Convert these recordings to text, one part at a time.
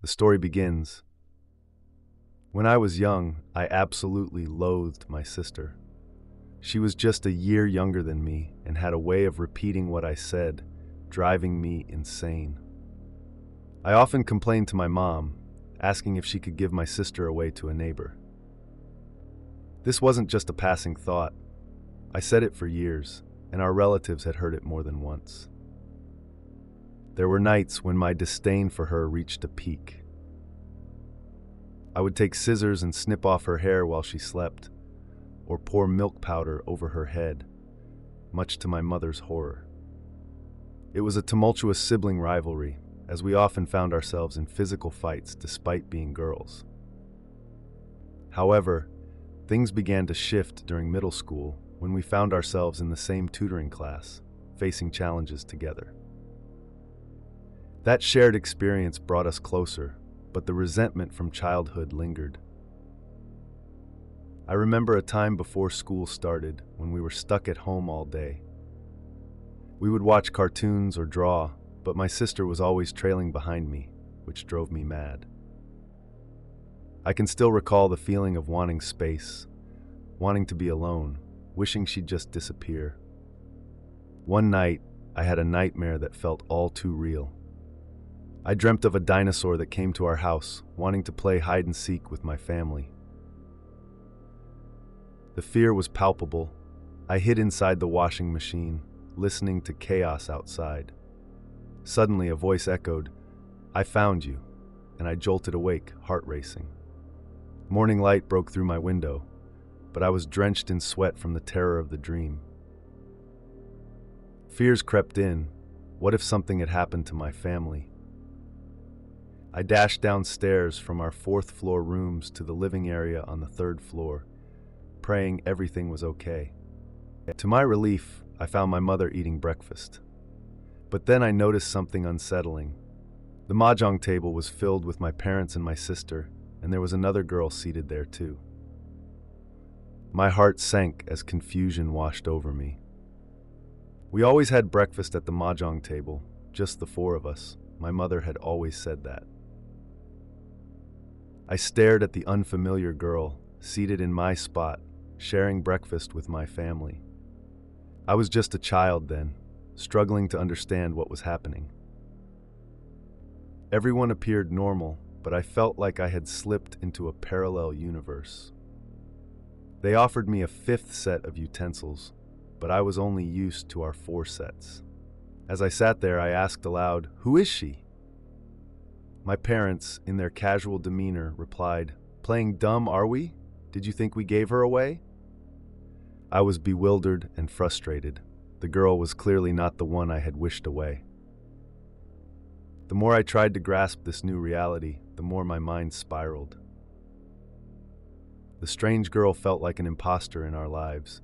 The story begins. When I was young, I absolutely loathed my sister. She was just a year younger than me and had a way of repeating what I said, driving me insane. I often complained to my mom, asking if she could give my sister away to a neighbor. This wasn't just a passing thought. I said it for years, and our relatives had heard it more than once. There were nights when my disdain for her reached a peak. I would take scissors and snip off her hair while she slept, or pour milk powder over her head, much to my mother's horror. It was a tumultuous sibling rivalry, as we often found ourselves in physical fights despite being girls. However, things began to shift during middle school when we found ourselves in the same tutoring class, facing challenges together. That shared experience brought us closer, but the resentment from childhood lingered. I remember a time before school started when we were stuck at home all day. We would watch cartoons or draw, but my sister was always trailing behind me, which drove me mad. I can still recall the feeling of wanting space, wanting to be alone, wishing she'd just disappear. One night, I had a nightmare that felt all too real. I dreamt of a dinosaur that came to our house, wanting to play hide and seek with my family. The fear was palpable. I hid inside the washing machine, listening to chaos outside. Suddenly, a voice echoed, "I found you," and I jolted awake, heart racing. Morning light broke through my window, but I was drenched in sweat from the terror of the dream. Fears crept in. What if something had happened to my family? I dashed downstairs from our fourth-floor rooms to the living area on the third floor, praying everything was okay. To my relief, I found my mother eating breakfast. But then I noticed something unsettling. The mahjong table was filled with my parents and my sister, and there was another girl seated there too. My heart sank as confusion washed over me. We always had breakfast at the mahjong table, just the four of us. My mother had always said that. I stared at the unfamiliar girl, seated in my spot, sharing breakfast with my family. I was just a child then, struggling to understand what was happening. Everyone appeared normal, but I felt like I had slipped into a parallel universe. They offered me a fifth set of utensils, but I was only used to our 4 sets. As I sat there, I asked aloud, "Who is she?" My parents, in their casual demeanor, replied, "Playing dumb, are we? Did you think we gave her away?" I was bewildered and frustrated. The girl was clearly not the one I had wished away. The more I tried to grasp this new reality, the more my mind spiraled. The strange girl felt like an imposter in our lives,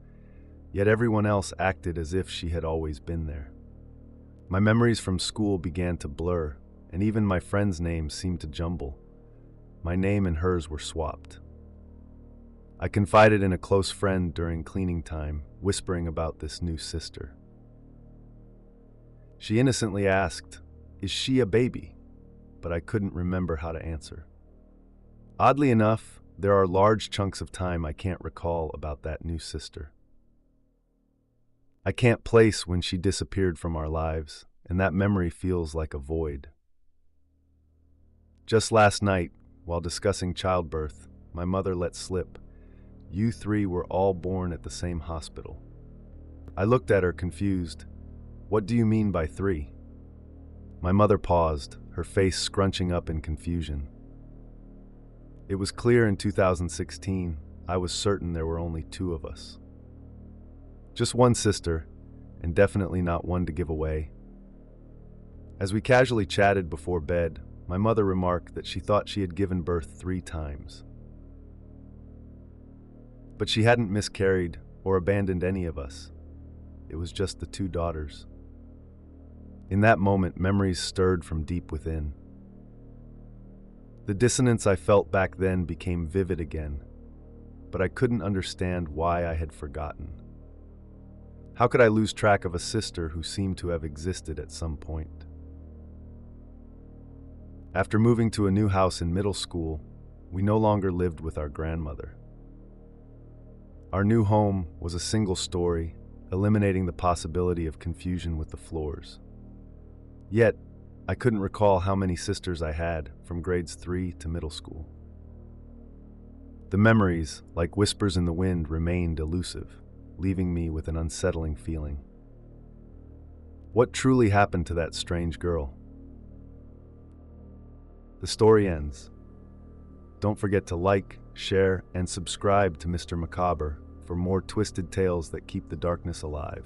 yet everyone else acted as if she had always been there. My memories from school began to blur, and even my friends' names seemed to jumble. My name and hers were swapped. I confided in a close friend during cleaning time, whispering about this new sister. She innocently asked, "Is she a baby?" But I couldn't remember how to answer. Oddly enough, there are large chunks of time I can't recall about that new sister. I can't place when she disappeared from our lives, and that memory feels like a void. Just last night, while discussing childbirth, my mother let slip, "You 3 were all born at the same hospital." I looked at her confused. "What do you mean by 3? My mother paused, her face scrunching up in confusion. It was clear in 2016, I was certain there were only 2 of us. Just one sister, and definitely not one to give away. As we casually chatted before bed, my mother remarked that she thought she had given birth 3 times. But she hadn't miscarried or abandoned any of us. It was just the 2 daughters. In that moment, memories stirred from deep within. The dissonance I felt back then became vivid again, but I couldn't understand why I had forgotten. How could I lose track of a sister who seemed to have existed at some point? After moving to a new house in middle school, we no longer lived with our grandmother. Our new home was a single story, eliminating the possibility of confusion with the floors. Yet, I couldn't recall how many sisters I had from grades 3 to middle school. The memories, like whispers in the wind, remained elusive, leaving me with an unsettling feeling. What truly happened to that strange girl? The story ends. Don't forget to like, share, and subscribe to Mr. Macabre for more twisted tales that keep the darkness alive.